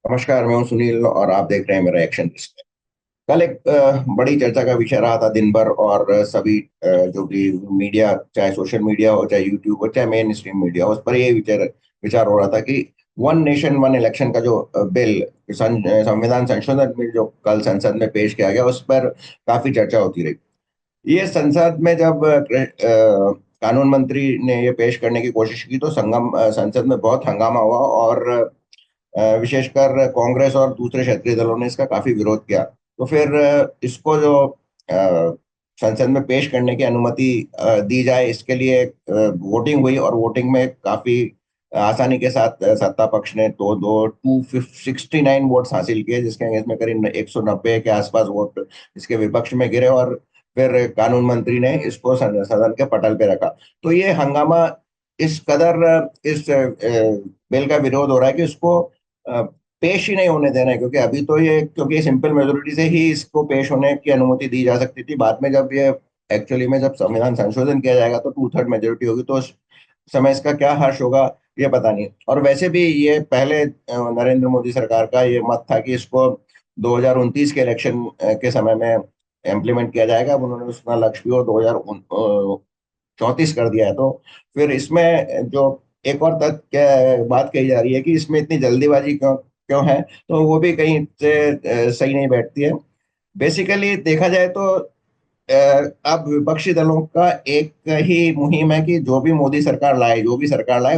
नमस्कार, मैं हूं सुनील और आप देख रहे हैं मेरा एक्शन लिस्ट। कल एक बड़ी चर्चा का विषय रहा था दिन भर, और सभी जो भी मीडिया, चाहे सोशल मीडिया हो, चाहे यूट्यूब हो, चाहे मेन स्ट्रीम मीडिया हो, उस पर ये विचार विचार हो रहा था कि वन नेशन वन इलेक्शन का जो बिल, संविधान संशोधन बिल जो कल संसद में पेश किया गया, उस पर काफी चर्चा होती रही। ये संसद में जब कानून मंत्री ने ये पेश करने की कोशिश की तो संसद में बहुत हंगामा हुआ, और विशेषकर कांग्रेस और दूसरे क्षेत्रीय दलों ने इसका काफी विरोध किया। तो फिर इसको जो संसद में पेश करने की अनुमति दी जाए, इसके लिए वोटिंग हुई, और वोटिंग में काफी आसानी के साथ सत्ता पक्ष ने तो दो 269 वोट्स हासिल किए, जिसके अगेंस्ट में करीब 190 के आसपास वोट इसके विपक्ष में गिरे, और फिर कानून मंत्री ने इसको सदन के पटल पे रखा। तो ये हंगामा इस कदर इस बिल का विरोध हो रहा है कि उसको अ, पेश ही नहीं होने देना है, क्योंकि सिंपल मेजोरिटी से ही इसको पेश होने की अनुमति दी जा सकती थी। बाद में जब ये एक्चुअली में जब संविधान संशोधन किया जाएगा तो 2/3 मेजोरिटी होगी, तो उस समय इसका क्या हर्ष होगा ये पता नहीं। और वैसे भी ये पहले नरेंद्र मोदी सरकार का ये मत था कि इसको 2029 के इलेक्शन के समय में इम्प्लीमेंट किया जाएगा। अब उन्होंने उसका लक्ष्य भी वो 2034 कर दिया है। तो फिर इसमें जो एक और तथ्य बात कही जा रही है कि इसमें इतनी जल्दीबाजी क्यों क्यों है, तो वो भी कहीं से सही नहीं बैठती है। बेसिकली देखा जाए तो अब विपक्षी दलों का एक ही मुहिम है कि जो भी सरकार लाए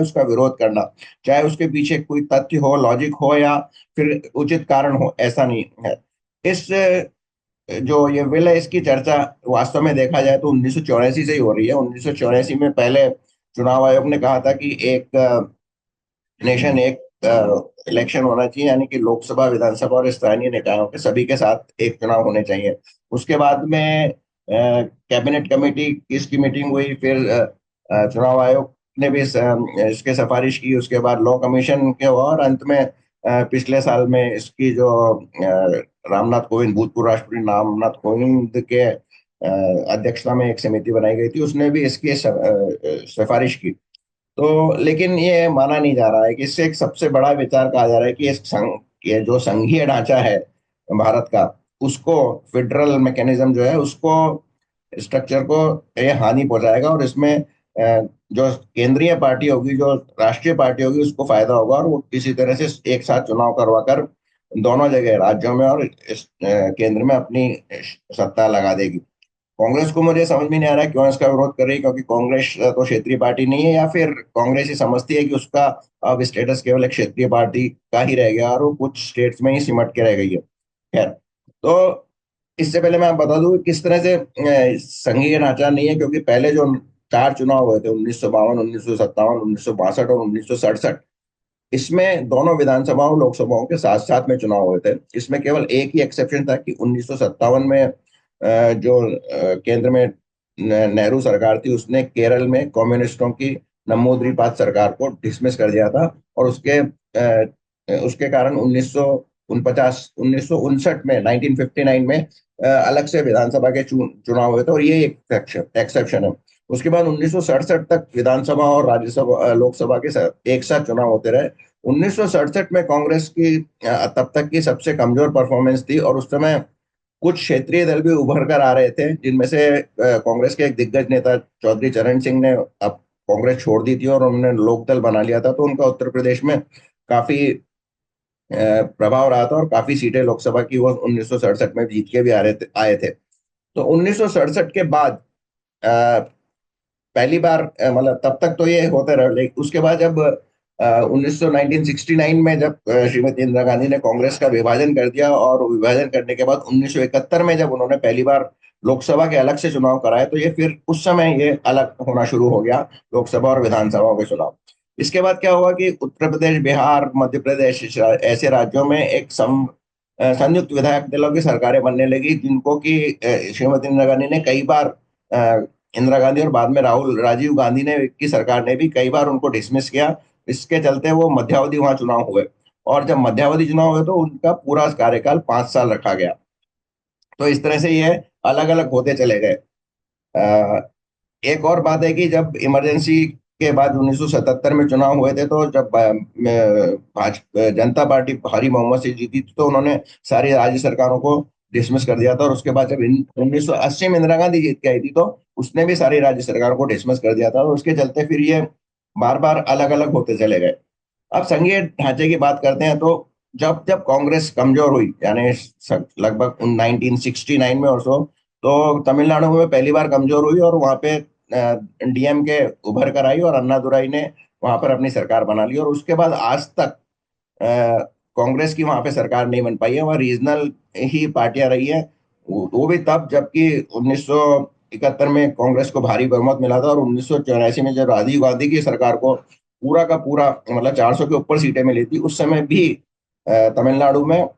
उसका विरोध करना, चाहे उसके पीछे कोई तथ्य हो, लॉजिक हो, या फिर उचित कारण हो, ऐसा नहीं है। इस जो ये बिल है, इसकी चर्चा वास्तव में देखा जाए तो 1984 से ही हो रही है। 1984 में पहले चुनाव आयोग ने कहा था कि एक नेशन एक इलेक्शन होना चाहिए, यानी कि लोकसभा, विधानसभा और स्थानीय निकायों के सभी के साथ एक चुनाव होने चाहिए। उसके बाद में कैबिनेट कमेटी की इसकी मीटिंग हुई, फिर चुनाव आयोग ने भी इसके सिफारिश की, उसके बाद लॉ कमीशन के हुआ, और अंत में पिछले साल में इसकी जो रामनाथ कोविंद, भूतपूर्व राष्ट्रपति रामनाथ कोविंद के अध्यक्षता में एक समिति बनाई गई थी, उसने भी इसकी सिफारिश की। तो लेकिन ये माना नहीं जा रहा है कि इससे एक सबसे बड़ा विचार कहा जा रहा है कि ये जो संघीय ढांचा है भारत का, उसको, फेडरल मैकेनिज्म जो है उसको, स्ट्रक्चर को ये हानि पहुंचाएगा, और इसमें जो केंद्रीय पार्टी होगी, जो राष्ट्रीय पार्टी होगी, उसको फायदा होगा, और वो किसी तरह से एक साथ चुनाव करवाकर दोनों जगह, राज्यों में और केंद्र में, अपनी सत्ता लगा देगी। कांग्रेस को मुझे समझ में नहीं आ रहा है क्यों इसका विरोध कर रही है, क्योंकि कांग्रेस तो क्षेत्रीय पार्टी नहीं है, या फिर कांग्रेस ही समझती है कि उसका अब स्टेटस केवल एक क्षेत्रीय पार्टी का ही रह गया और वो कुछ स्टेट्स में ही सिमट के रह गई है। खैर, तो इससे पहले मैं आपको बता दूं कि किस तरह से संघीय ढांचा नहीं है, क्योंकि पहले जो 4 चुनाव हुए थे, 1952, 1957, 1962 और 1967, इसमें दोनों विधानसभाओं, लोकसभाओं के साथ साथ में चुनाव हुए थे। इसमें केवल एक ही एक्सेप्शन था कि 1957 में जो केंद्र में नेहरू सरकार थी, उसने केरल में कम्युनिस्टों की नंबूद्रिपाद सरकार को डिसमिस कर दिया था, और उसके कारण 1959 में, 1959 में अलग से विधानसभा के चुनाव हुए थे, और ये एक एक्सेप्शन है। उसके बाद 1967 तक विधानसभा और राज्यसभा, लोकसभा के एक साथ चुनाव होते रहे। 1967 में कांग्रेस की तब तक की सबसे कमजोर परफॉर्मेंस थी, और उस समय कुछ क्षेत्रीय दल भी उभर कर आ रहे थे, जिनमें से कांग्रेस के एक दिग्गज नेता चौधरी चरण सिंह ने अब कांग्रेस छोड़ दी थी और उन्होंने लोकदल बना लिया था। तो उनका उत्तर प्रदेश में काफी प्रभाव रहा था, और काफी सीटें लोकसभा की वो 1967 में जीत के भी आए थे। तो 1967 के बाद पहली बार, मतलब तब तक तो ये होते रहे, लेकिन उसके बाद जब 1969 में जब श्रीमती इंदिरा गांधी ने कांग्रेस का विभाजन कर दिया, और विभाजन करने के बाद 1971 में जब उन्होंने पहली बार लोकसभा के अलग से चुनाव कराए, तो ये फिर उस समय ये अलग होना शुरू हो गया, लोकसभा और विधानसभा के चुनाव। इसके बाद क्या हुआ कि उत्तर प्रदेश, बिहार, मध्य प्रदेश, ऐसे राज्यों में संयुक्त विधायक दलों की सरकारें बनने लगी, जिनको कि श्रीमती इंदिरा गांधी ने कई बार, इंदिरा गांधी और बाद में राहुल राजीव गांधी ने की सरकार ने भी कई बार उनको डिसमिस किया। इसके चलते वो मध्यावधि वहां चुनाव हुए, और जब मध्यावधि चुनाव हुए तो उनका पूरा कार्यकाल 5 साल रखा गया। तो इस तरह से ये अलग अलग होते चले गए। एक और बात है कि जब इमरजेंसी के बाद 1977 में चुनाव हुए थे, तो जब भाजपा जनता पार्टी भारी बहुमत से जीती थी, तो उन्होंने सारी राज्य सरकारों को डिसमिस कर दिया था। और उसके बाद जब 1980 में इंदिरा गांधी जीत के आई थी, तो उसने भी सारी राज्य सरकारों को डिसमिस कर दिया था। और उसके चलते फिर ये बार बार अलग अलग होते चले गए। अब संघीय ढांचे की बात करते हैं, तो जब जब कांग्रेस कमजोर हुई, यानी लगभग 1969 में और सो, तो तमिलनाडु में पहली बार कमजोर हुई और वहां पे डीएमके उभर कर आई और अन्नादुराई ने वहां पर अपनी सरकार बना ली। और उसके बाद आज तक कांग्रेस की वहां पे सरकार नहीं बन पाई है, वहाँ रीजनल ही पार्टियां रही है। वो भी तब जबकि 1971 में कांग्रेस को भारी बहुमत मिला था, और 1984 में जब राजीव गांधी की सरकार को पूरा का पूरा मतलब 400 के ऊपर सीटें मिली थी, उस समय भी तमिलनाडु में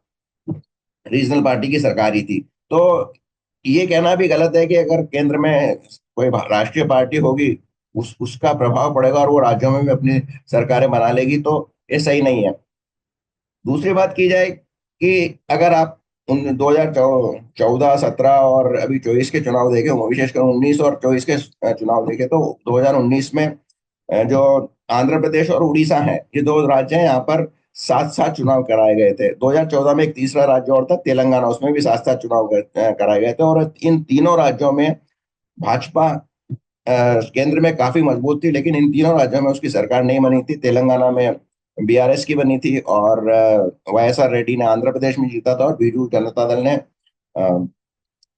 रीजनल पार्टी की सरकार ही थी। तो ये कहना भी गलत है कि अगर केंद्र में कोई राष्ट्रीय पार्टी होगी, उसका प्रभाव पड़ेगा और वो राज्यों में भी अपनी सरकारें बना लेगी, तो ये सही नहीं है। दूसरी बात की जाए कि अगर आप उन 2014, 17 और अभी 24 के चुनाव देखे, विशेषकर 19 और 24 के चुनाव देखे, तो 2019 में जो आंध्र प्रदेश और उड़ीसा है, ये दो राज्य हैं, यहाँ पर साथ साथ चुनाव कराए गए थे। 2014 में एक तीसरा राज्य और था तेलंगाना, उसमें भी साथ साथ चुनाव कराए गए थे। और इन तीनों राज्यों में भाजपा केंद्र में काफी मजबूत थी, लेकिन इन तीनों राज्यों में उसकी सरकार नहीं बनी थी। तेलंगाना में बीआरएस की बनी थी, और वाईएसआर रेड्डी ने आंध्र प्रदेश में जीता था, और बीजू जनता दल ने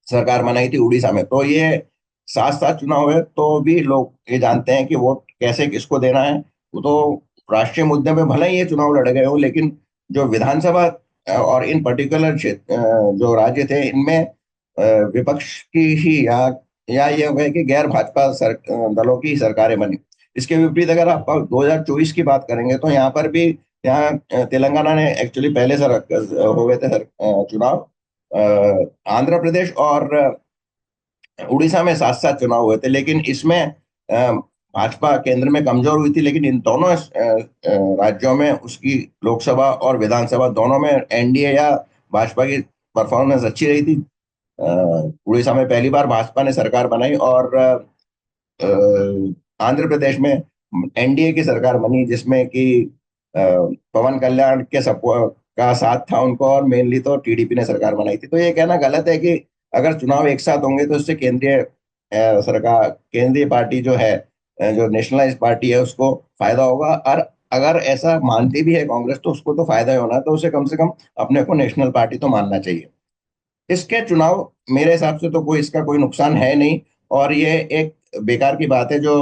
सरकार बनाई थी उड़ीसा में। तो ये साथ साथ चुनाव है, तो भी लोग ये जानते हैं कि वोट कैसे किसको देना है। वो तो राष्ट्रीय मुद्दे पे भले ही ये चुनाव लड़े गए हो, लेकिन जो विधानसभा और इन पर्टिकुलर क्षेत्र जो राज्य थे, इनमें विपक्ष की ही या ये है कि गैर भाजपा दलों की सरकारें बनी। इसके विपरीत अगर आप 2024 की बात करेंगे, तो यहाँ पर भी, यहाँ तेलंगाना ने एक्चुअली पहले सर हो गए थे चुनाव। आंध्र प्रदेश और उड़ीसा में साथ साथ चुनाव हुए थे, लेकिन इसमें भाजपा केंद्र में कमजोर हुई थी। लेकिन इन दोनों राज्यों में उसकी लोकसभा और विधानसभा दोनों में एनडीए या भाजपा की परफॉर्मेंस अच्छी रही थी। उड़ीसा में पहली बार भाजपा ने सरकार बनाई, और आंध्र प्रदेश में एनडीए की सरकार बनी, जिसमें कि पवन कल्याण के सपोर्ट का साथ था उनको, और मेनली तो टीडीपी ने सरकार बनाई थी। तो ये कहना गलत है कि अगर चुनाव एक साथ होंगे तो इससे केंद्रीय सरकार, केंद्रीय पार्टी जो है, जो नेशनलाइज पार्टी है, उसको फायदा होगा। और अगर ऐसा मानती भी है कांग्रेस, तो उसको तो फायदा ही होना है, तो उसे कम से कम अपने को नेशनल पार्टी तो मानना चाहिए। इसके चुनाव मेरे हिसाब से तो कोई इसका कोई नुकसान है नहीं, और ये एक बेकार की बात है जो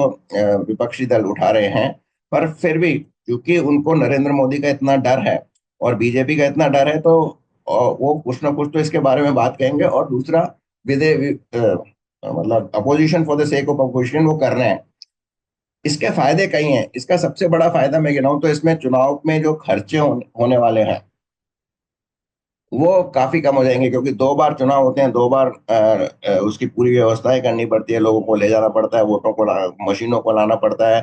विपक्षी दल उठा रहे हैं। पर फिर भी क्योंकि उनको नरेंद्र मोदी का इतना डर है और बीजेपी का इतना डर है, तो वो कुछ ना कुछ तो इसके बारे में बात कहेंगे। और दूसरा, मतलब opposition for the sake of opposition वो कर रहे हैं। इसके फायदे कई हैं। इसका सबसे बड़ा फायदा मैं गिनाऊं तो इसमें चुनाव में जो खर्चे होने वाले हैं, वो काफी कम हो जाएंगे, क्योंकि दो बार चुनाव होते हैं, दो बार उसकी पूरी व्यवस्थाएं करनी पड़ती है, लोगों को ले जाना पड़ता है, वोटों को मशीनों को लाना पड़ता है,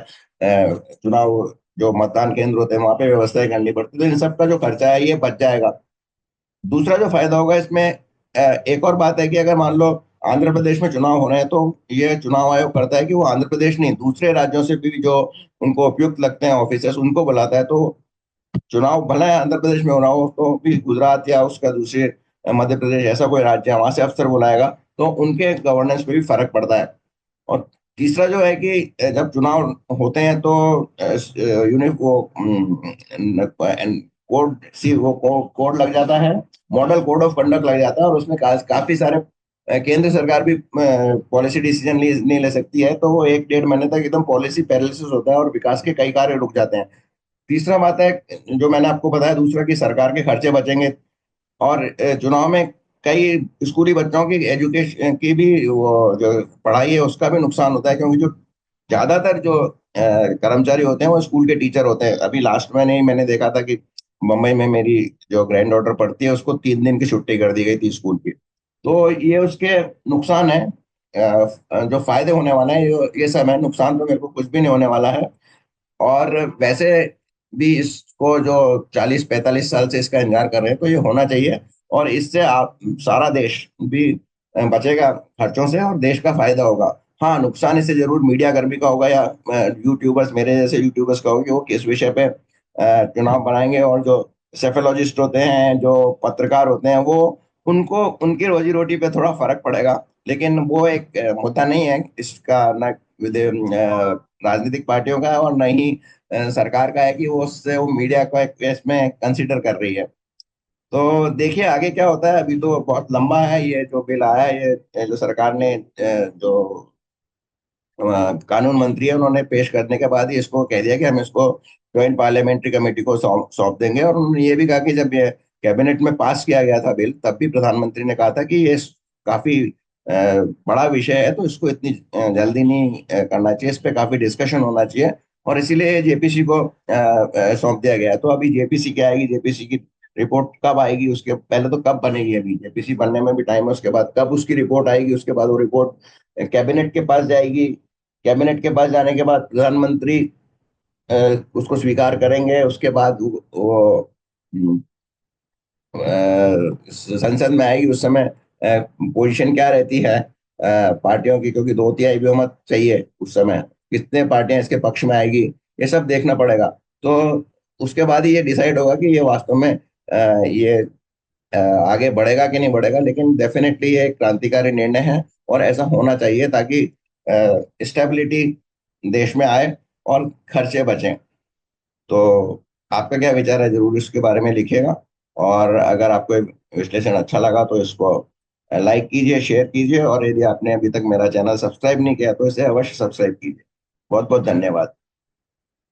चुनाव जो मतदान केंद्र होते हैं वहां पे व्यवस्थाएं करनी पड़ती है। तो इन सब का जो खर्चा है ये बच जाएगा। दूसरा जो फायदा होगा इसमें, एक और बात है कि अगर मान लो आंध्र प्रदेश में चुनाव हो रहे हैं, तो ये चुनाव आयोग करता है कि वो आंध्र प्रदेश नहीं, दूसरे राज्यों से भी जो उनको उपयुक्त लगते हैं ऑफिसर्स, उनको बुलाता है। तो चुनाव भले आंध्र प्रदेश में हो रहा हो, तो भी गुजरात या उसका दूसरे मध्य प्रदेश ऐसा कोई राज्य है, वहां से अफसर बुलाएगा, तो उनके गवर्नेंस पे भी फर्क पड़ता है। और तीसरा जो है कि जब चुनाव होते हैं, तो यूनिक वो कोड सी वो कोड लग जाता है, मॉडल कोड ऑफ कंडक्ट लग जाता है, और उसमें काफी सारे केंद्र सरकार भी पॉलिसी डिसीजन नहीं ले सकती है। तो वो 1-1.5 महीने तक एकदम पॉलिसी पैरालिसिस होता है, और विकास के कई कार्य रुक जाते हैं। तीसरा बात है, जो मैंने आपको बताया, दूसरा कि सरकार के खर्चे बचेंगे। और चुनाव में कई स्कूली बच्चों की एजुकेशन की भी, वो जो पढ़ाई है उसका भी नुकसान होता है, क्योंकि जो ज्यादातर जो कर्मचारी होते हैं वो स्कूल के टीचर होते हैं। अभी लास्ट में नहीं, मैंने देखा था कि मुंबई में मेरी जो ग्रैंड डॉटर पढ़ती है, उसको 3 दिन की छुट्टी कर दी गई थी स्कूल की। तो ये उसके नुकसान है। जो फायदे होने वाले हैं ये सब है, नुकसान तो मेरे को कुछ भी नहीं होने वाला है। और वैसे भी इसको जो 40-45 साल से इसका इंतजार कर रहे हैं, तो ये होना चाहिए। और इससे आप सारा देश भी बचेगा खर्चों से, और देश का फायदा होगा। हाँ, नुकसान इससे जरूर मीडिया कर्मी का होगा, या यूट्यूबर्स, मेरे जैसे यूट्यूबर्स का होगा, कि वो किस विषय पे चुनाव बनाएंगे। और जो सेफोलॉजिस्ट होते हैं, जो पत्रकार होते हैं, वो उनको उनकी रोजी रोटी पे थोड़ा फर्क पड़ेगा। लेकिन वो एक मुद्दा नहीं है इसका, न राजनीतिक पार्टियों का है और न ही सरकार का है कि वो उससे वो मीडिया को एक इसमें कंसिडर कर रही है। तो देखिए आगे क्या होता है। अभी तो बहुत लंबा है ये जो बिल आया है, ये जो सरकार ने जो कानून मंत्री है उन्होंने पेश करने के बाद ही इसको कह दिया कि हम इसको ज्वाइंट पार्लियामेंट्री कमेटी को सौंप सौंप देंगे। और उन्होंने ये भी कहा कि जब ये कैबिनेट में पास किया गया था बिल, तब भी प्रधानमंत्री ने कहा था कि ये काफी अ, बड़ा विषय है, तो इसको इतनी जल्दी नहीं करना चाहिए, इस पे काफी डिस्कशन होना चाहिए। और इसीलिए जेपीसी को सौंप दिया गया है। तो अभी जेपीसी क्या आएगी, जेपीसी की रिपोर्ट कब आएगी, उसके पहले तो कब बनेगी, अभी जेपीसी बनने में भी टाइम है, उसके बाद कब उसकी रिपोर्ट आएगी, उसके बाद वो रिपोर्ट कैबिनेट के पास जाएगी। कैबिनेट के पास जाने के बाद प्रधानमंत्री अ, उसको स्वीकार करेंगे। उसके बाद वो संसद में आएगी। उस समय पोजीशन क्या रहती है पार्टियों की, क्योंकि दो तिहाई बहुमत चाहिए उस समय, कितने पार्टियां इसके पक्ष में आएगी, ये सब देखना पड़ेगा। तो उसके बाद ही ये डिसाइड होगा कि ये वास्तव में ये आगे बढ़ेगा कि नहीं बढ़ेगा। लेकिन डेफिनेटली ये एक क्रांतिकारी निर्णय है और ऐसा होना चाहिए, ताकि स्टेबिलिटी देश में आए और खर्चे बचें। तो आपका क्या विचार है, जरूर इसके बारे में लिखिएगा। और अगर आपको ये विश्लेषण अच्छा लगा तो इसको लाइक कीजिए, शेयर कीजिए, और यदि आपने अभी तक मेरा चैनल सब्सक्राइब नहीं किया तो इसे अवश्य सब्सक्राइब कीजिए। बहुत बहुत धन्यवाद।